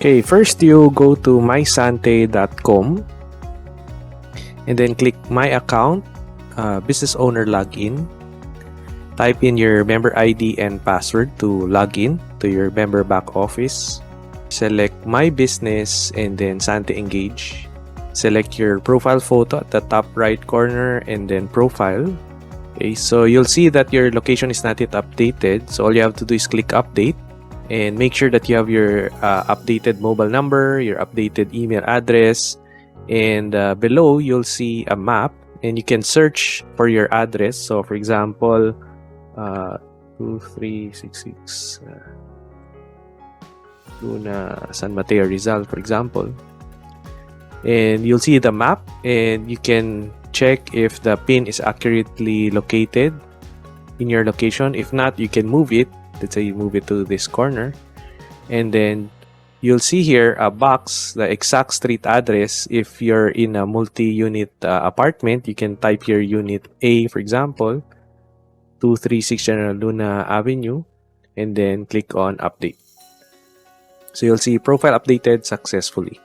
Okay, first you go to mysante.com and then click My Account, Business Owner Login. Type in your member ID and password to log in to your member back office. Select My Business and then Sante Engage. Select your profile photo at the top right corner and then Profile. Okay, so you'll see that your location is not yet updated. So all you have to do is click Update and make sure that you have your updated mobile number, your updated email address, and below you'll see a map and you can search for your address. So for example, 2366 Luna San Mateo Rizal, for example, and you'll see the map and you can check if the pin is accurately located in your location. If not, you can move it. Let's say you move it to this corner, and then you'll see here a box, the exact street address. If you're in a multi-unit apartment, you can type here Unit A, for example, 236 General Luna Avenue, and then click on Update. So you'll see profile updated successfully.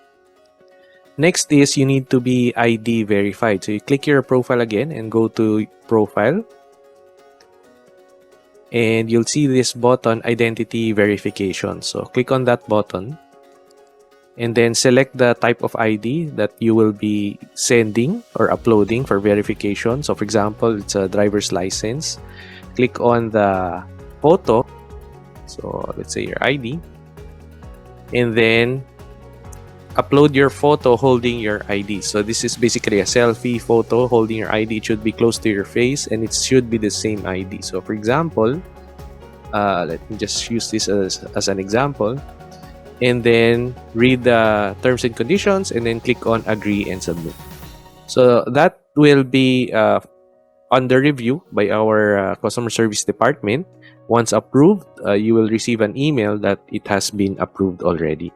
Next is you need to be ID verified. So you click your profile again and go to Profile. And you'll see this button, Identity Verification. So click on that button. And then select the type of ID that you will be sending or uploading for verification. So for example, it's a driver's license. Click on the photo. So let's say your ID. And then upload your photo holding your ID. So this is basically a selfie photo holding your ID. It should be close to your face and it should be the same ID. So for example, let me just use this as an example. And then read the terms and conditions and then click on Agree and Submit. So that will be under review by our customer service department. Once approved, you will receive an email that it has been approved already.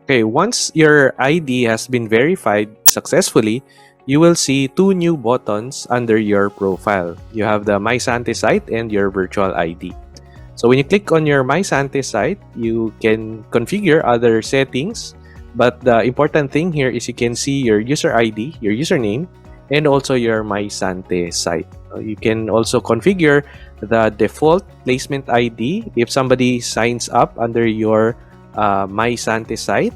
Okay, once your ID has been verified successfully, you will see two new buttons under your profile. You have the My Sante site and your virtual ID. So when you click on your My Sante site, you can configure other settings, but the important thing here is you can see your user ID, your username, and also your My Sante site. You can also configure the default placement ID if somebody signs up under your My Sante site.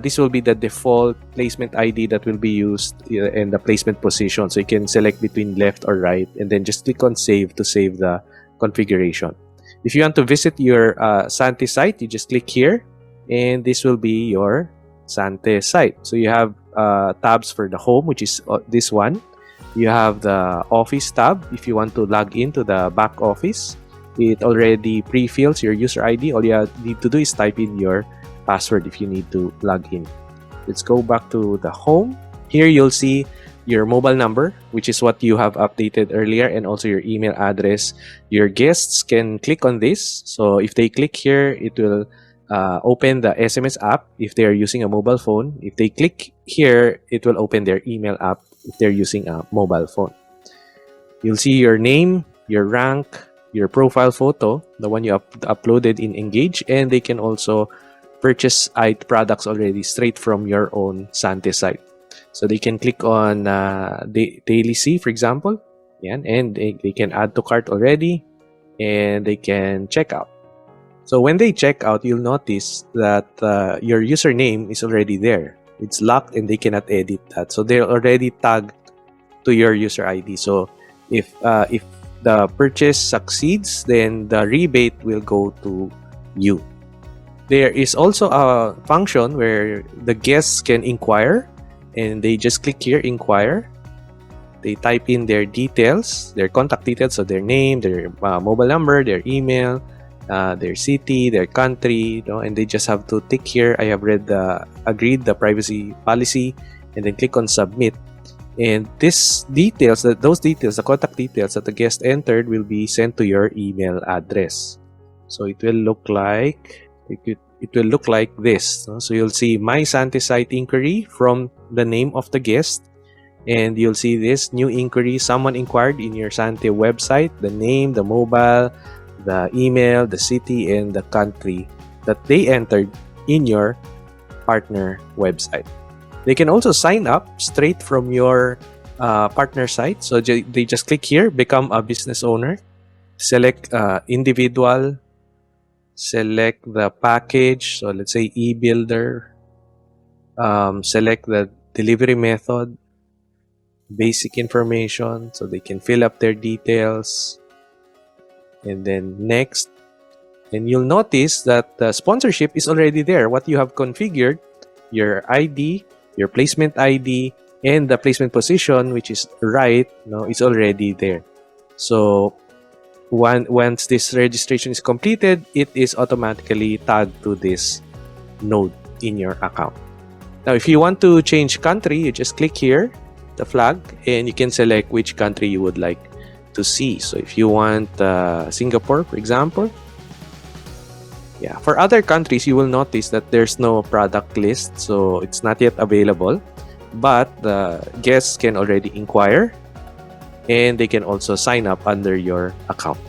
This will be the default placement ID that will be used in the placement position. So you can select between left or right and then just click on Save to save the configuration. If you want to visit your Sante site, you just click here and this will be your Sante site. So you have tabs for the home, which is this one. You have the office tab if you want to log into the back office. It already pre-fills your user ID. All you need to do is type in your password if you need to log in. Let's go back to the home. Here you'll see your mobile number, which is what you have updated earlier, and also your email address. Your guests can click on this. So if they click here, it will open the SMS app if they are using a mobile phone. If they click here, it will open their email app if they're using a mobile phone. You'll see your name, your rank, your profile photo, the one you uploaded in Engage, and they can also purchase products already straight from your own Sante site. So they can click on Daily C, for example, and they can add to cart already, and they can check out. So when they check out, you'll notice that your username is already there. It's locked and they cannot edit that. So they're already tagged to your user ID. So if the purchase succeeds, then the rebate will go to you. There is also a function where the guests can inquire, and they just click here, inquire. They type in their details, their contact details, so their name, their mobile number, their email, their city, their country, and they just have to tick here, I have agreed the privacy policy, and then click on submit. And those details, the contact details that the guest entered will be sent to your email address. So it will look like this. So you'll see My Sante site inquiry from the name of the guest, and you'll see this new inquiry. Someone inquired in your Sante website, the name, the mobile, the email, the city, and the country that they entered in your partner website. They can also sign up straight from your partner site. So they just click here, become a business owner, select individual, select the package. So let's say e-builder, select the delivery method, basic information, so they can fill up their details, and then next. And you'll notice that the sponsorship is already there. What you have configured, your ID, your placement ID, and the placement position, which is right, is already there. So once this registration is completed, it is automatically tagged to this node in your account. Now, if you want to change country, you just click here, the flag, and you can select which country you would like to see. So if you want Singapore, for example, yeah. For other countries, you will notice that there's no product list, so it's not yet available. But the guests can already inquire, and they can also sign up under your account.